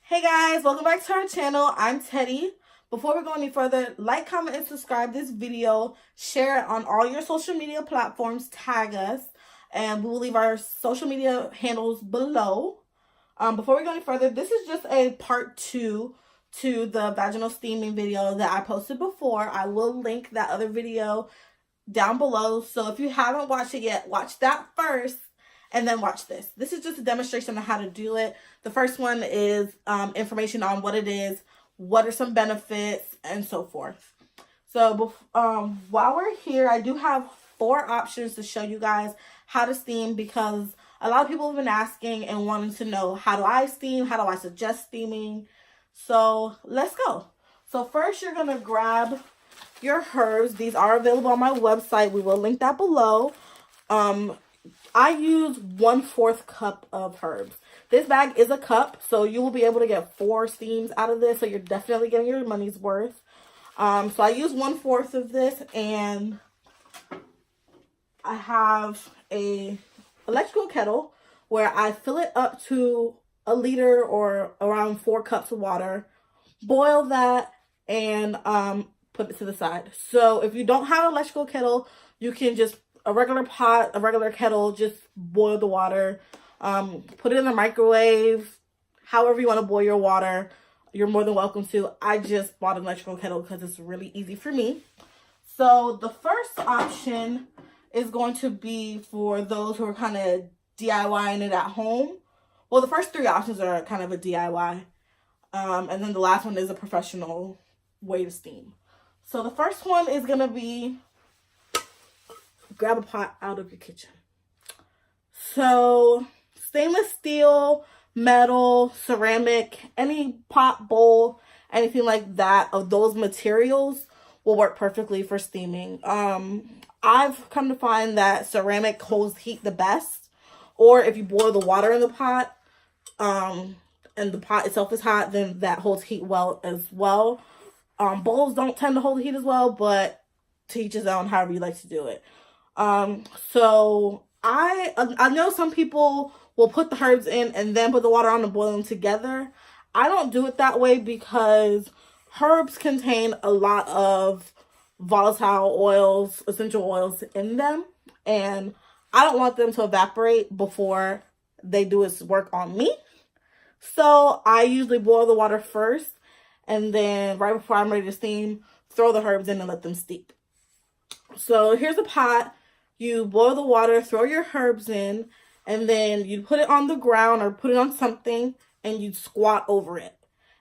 Hey guys, welcome back to our channel. I'm Teddy. Before we go any further, like, comment, and subscribe this video. Share it on all your social media platforms. Tag us. And we will leave our social media handles below. Before we go any further, this is just a part 2 to the vaginal steaming video that I posted before. I will link that other video down below. So if you haven't watched it yet, watch that first. And then watch this. This is just a demonstration on how to do it. The first one is information on what it is, what are some benefits, and so forth. So while we're here, I do have 4 options to show you guys how to steam, because a lot of people have been asking and wanting to know, how do I steam? How do I suggest steaming? So let's go. So first, you're going to grab your herbs. These are available on my website. We will link that below. I use 1/4 cup of herbs. This bag is a cup, so you will be able to get 4 steams out of this. So you're definitely getting your money's worth. So I use 1/4 of this, and I have a electrical kettle where I fill it up to 1 liter or around 4 cups of water. Boil that and put it to the side. So if you don't have an electrical kettle, you can just a regular pot, a regular kettle, just boil the water, put it in the microwave, however you want to boil your water, you're more than welcome to. I just bought an electrical kettle because it's really easy for me. So the first option is going to be for those who are kind of DIYing it at home. Well, the first 3 options are kind of a DIY, and then the last one is a professional way to steam. So the first one is going to be, grab a pot out of your kitchen. So stainless steel, metal, ceramic, any pot, bowl, anything like that of those materials will work perfectly for steaming. I've come to find that ceramic holds heat the best, or if you boil the water in the pot and the pot itself is hot, then that holds heat well as well. Bowls don't tend to hold heat as well, but to each his own, however you like to do it. So I know some people will put the herbs in and then put the water on and boil them together. I don't do it that way because herbs contain a lot of volatile oils, essential oils in them, and I don't want them to evaporate before they do its work on me. So I usually boil the water first, and then right before I'm ready to steam, throw the herbs in and let them steep. So here's a pot. You boil the water, throw your herbs in, and then you put it on the ground or put it on something, and you squat over it.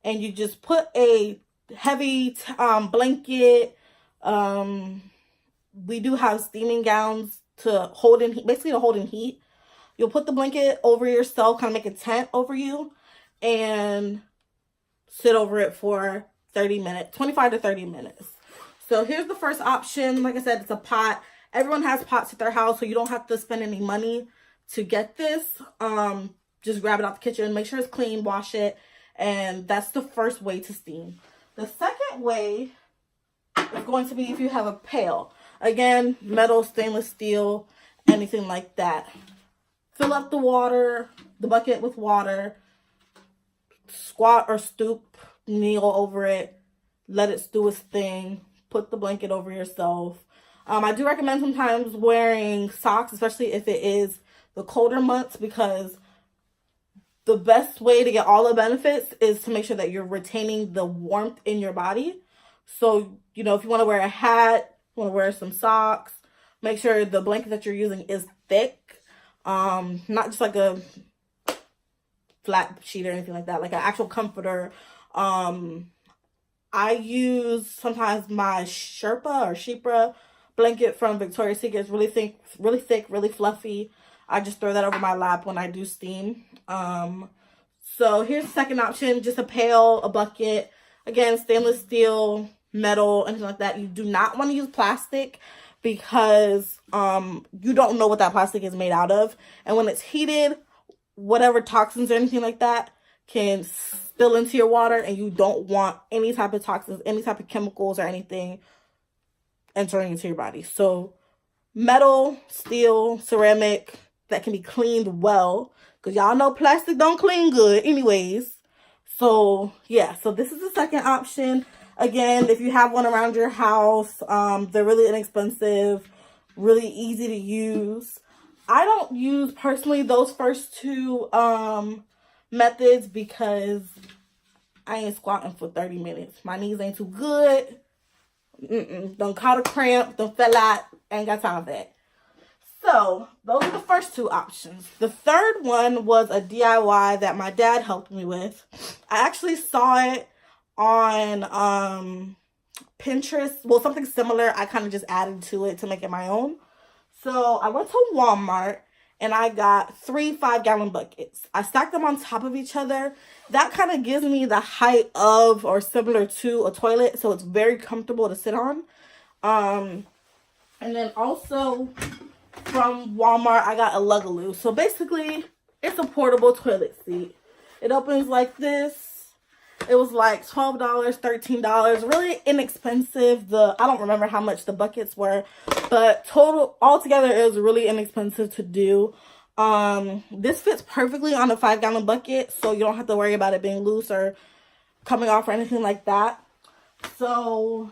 And you just put a heavy blanket. We do have steaming gowns to hold in heat, basically to hold in heat. You'll put the blanket over yourself, kind of make a tent over you, and sit over it for 30 minutes, 25 to 30 minutes. So here's the first option. Like I said, it's a pot. Everyone has pots at their house, so you don't have to spend any money to get this. Just grab it out the kitchen, make sure it's clean, wash it, and that's the first way to steam. The second way is going to be if you have a pail. Again, metal, stainless steel, anything like that. Fill up the water, the bucket with water, squat or stoop, kneel over it, let it do its thing, put the blanket over yourself. I do recommend sometimes wearing socks, especially if it is the colder months, because the best way to get all the benefits is to make sure that you're retaining the warmth in your body. So, you know, if you want to wear a hat, you want to wear some socks, make sure the blanket that you're using is thick, not just like a flat sheet or anything like that, like an actual comforter. I use sometimes my Sherpa or Shepra blanket from Victoria's Secret. It's really thick, really fluffy. I just throw that over my lap when I do steam. So here's the second option, just a pail, a bucket. Again, stainless steel, metal, anything like that. You do not want to use plastic because you don't know what that plastic is made out of. And when it's heated, whatever toxins or anything like that can spill into your water, and you don't want any type of toxins, any type of chemicals or anything entering into your body. So metal, steel, ceramic that can be cleaned well, because y'all know plastic don't clean good anyways. So yeah, so this is the second option. Again, if you have one around your house, they're really inexpensive, really easy to use. I don't use personally those first two methods because I ain't squatting for 30 minutes. My knees ain't too good. Don't caught a cramp, don't fell out, ain't got time for that. So those are the first two options. The third one was a DIY that my dad helped me with. I actually saw it on Pinterest. Well, something similar. I kind of just added to it to make it my own. So I went to Walmart and I got 3 5-gallon buckets. I stacked them on top of each other. That kind of gives me the height of or similar to a toilet, so it's very comfortable to sit on. And then also from Walmart, I got a Lugaloo. So basically, it's a portable toilet seat. It opens like this. It was like $12, $13, really inexpensive. I don't remember how much the buckets were, but altogether it was really inexpensive to do. This fits perfectly on a 5-gallon bucket, so you don't have to worry about it being loose or coming off or anything like that. So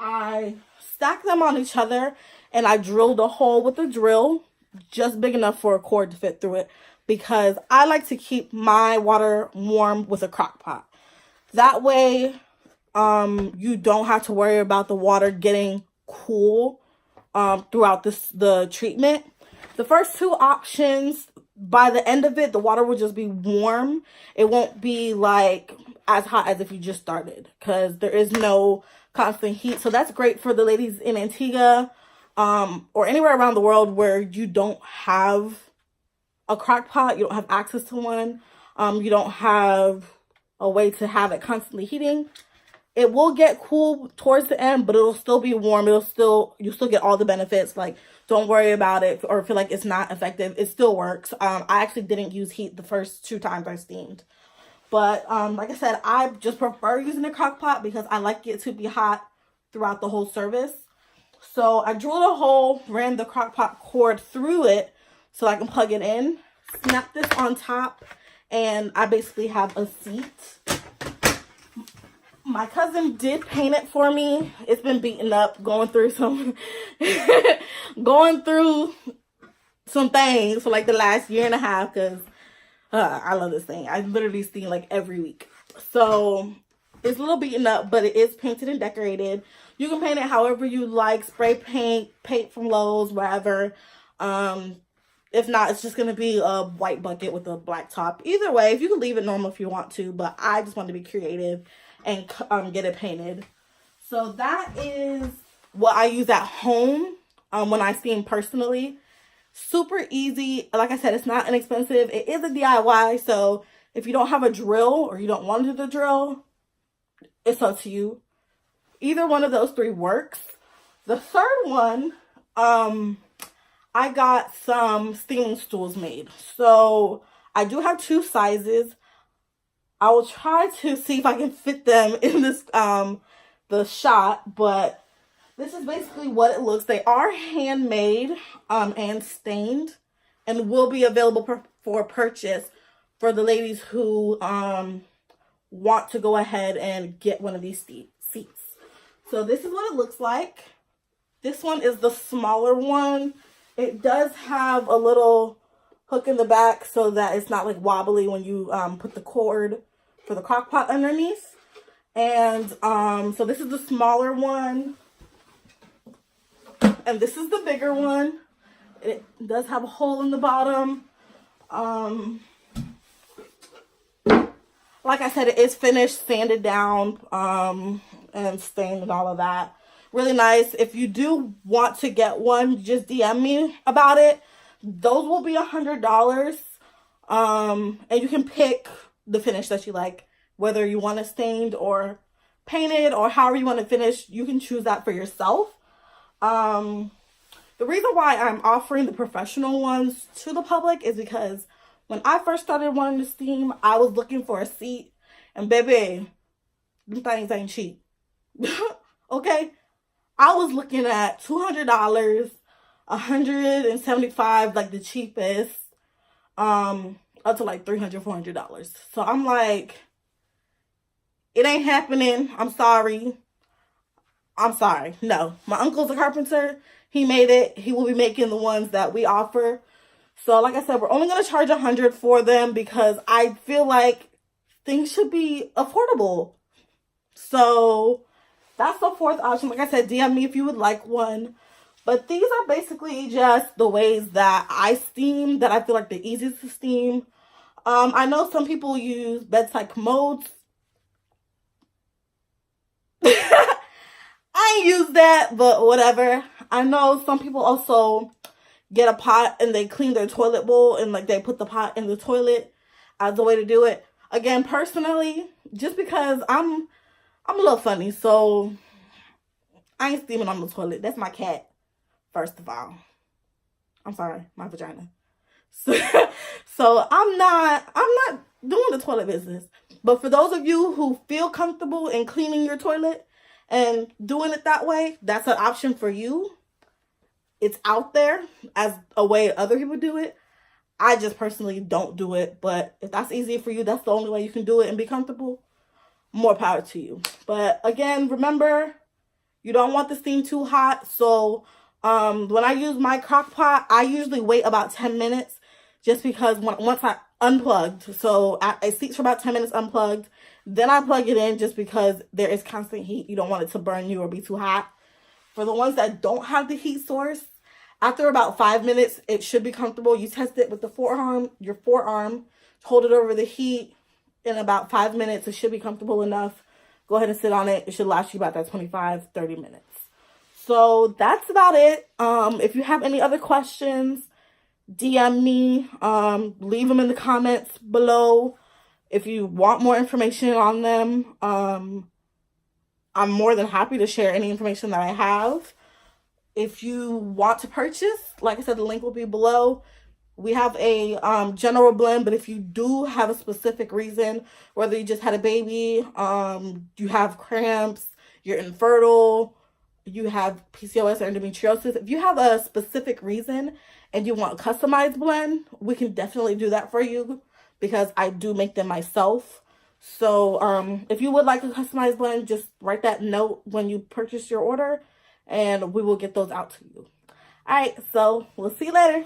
I stacked them on each other and I drilled a hole with a drill just big enough for a cord to fit through it because I like to keep my water warm with a crock pot. That way, you don't have to worry about the water getting cool throughout the treatment. The first two options, by the end of it, the water will just be warm. It won't be like as hot as if you just started because there is no constant heat. So that's great for the ladies in Antigua or anywhere around the world where you don't have a crock pot, you don't have access to one, you don't have a way to have it constantly heating. It will get cool towards the end, but it'll still be warm. You'll still get all the benefits. Like, don't worry about it or feel like it's not effective. It still works. I actually didn't use heat the first 2 times I steamed. But like I said, I just prefer using a crock pot because I like it to be hot throughout the whole service. So I drilled a hole, ran the crock pot cord through it so I can plug it in, snap this on top, and I basically have a seat. My cousin did paint it for me. It's been beaten up, going through some things for like the last year and a half because I love this thing. I literally steam like every week. So it's a little beaten up, but it is painted and decorated. You can paint it however you like, spray paint from Lowe's, wherever. If not, it's just going to be a white bucket with a black top. Either way, if you can leave it normal if you want to, but I just want to be creative and get it painted. So that is what I use at home when I steam personally. Super easy. Like I said, it's not inexpensive. It is a DIY, so if you don't have a drill or you don't want to do the drill, it's up to you. Either one of those 3 works. The third one, I got some steaming stools made. So I do have 2 sizes. I will try to see if I can fit them in this the shot, but this is basically what it looks. They are handmade and stained and will be available for purchase for the ladies who want to go ahead and get one of these seats. So this is what it looks like. This one is the smaller one. It does have a little hook in the back so that it's not like wobbly when you put the cord for the crock pot underneath. And so this is the smaller one. And this is the bigger one. It does have a hole in the bottom. Like I said, it is finished, sanded down, and stained and all of that. Really nice. If you do want to get one, just DM me about it. Those will be $100. And you can pick the finish that you like, whether you want it stained or painted or however you want to finish. You can choose that for yourself. The reason why I'm offering the professional ones to the public is because when I first started wanting to steam, I was looking for a seat, and baby, them things ain't cheap. Okay? I was looking at $200, $175, like the cheapest, up to like $300, $400. So I'm like, It ain't happening. I'm sorry. No, my uncle's a carpenter. He made it. He will be making the ones that we offer. So like I said, we're only going to charge $100 for them because I feel like things should be affordable. So that's the fourth option. Like I said, DM me if you would like one. But these are basically just the ways that I steam, that I feel like the easiest to steam. I know some people use bedside commodes. I ain't use that, but whatever. I know some people also get a pot and they clean their toilet bowl and like they put the pot in the toilet as a way to do it. Again, personally, just because I'm a little funny, so I ain't steaming on the toilet. That's my cat, first of all. I'm sorry, my vagina. So I'm not doing the toilet business. But for those of you who feel comfortable in cleaning your toilet and doing it that way, that's an option for you. It's out there as a way other people do it. I just personally don't do it. But if that's easy for you, that's the only way you can do it and be comfortable, more power to you. But again, remember, you don't want the steam too hot. So when I use my crock pot, I usually wait about 10 minutes just because once I unplugged. So it seats for about 10 minutes unplugged. Then I plug it in just because there is constant heat. You don't want it to burn you or be too hot. For the ones that don't have the heat source, after about 5 minutes, it should be comfortable. You test it with your forearm, hold it over the heat. In about 5 minutes, it should be comfortable enough. Go ahead and sit on it. It should last you about that 25, 30 minutes. So that's about it. If you have any other questions, DM me. Leave them in the comments below. If you want more information on them, I'm more than happy to share any information that I have. If you want to purchase, like I said, the link will be below. We have a general blend, but if you do have a specific reason, whether you just had a baby, you have cramps, you're infertile, you have PCOS or endometriosis, if you have a specific reason and you want a customized blend, we can definitely do that for you because I do make them myself. So if you would like a customized blend, just write that note when you purchase your order and we will get those out to you. All right, so we'll see you later.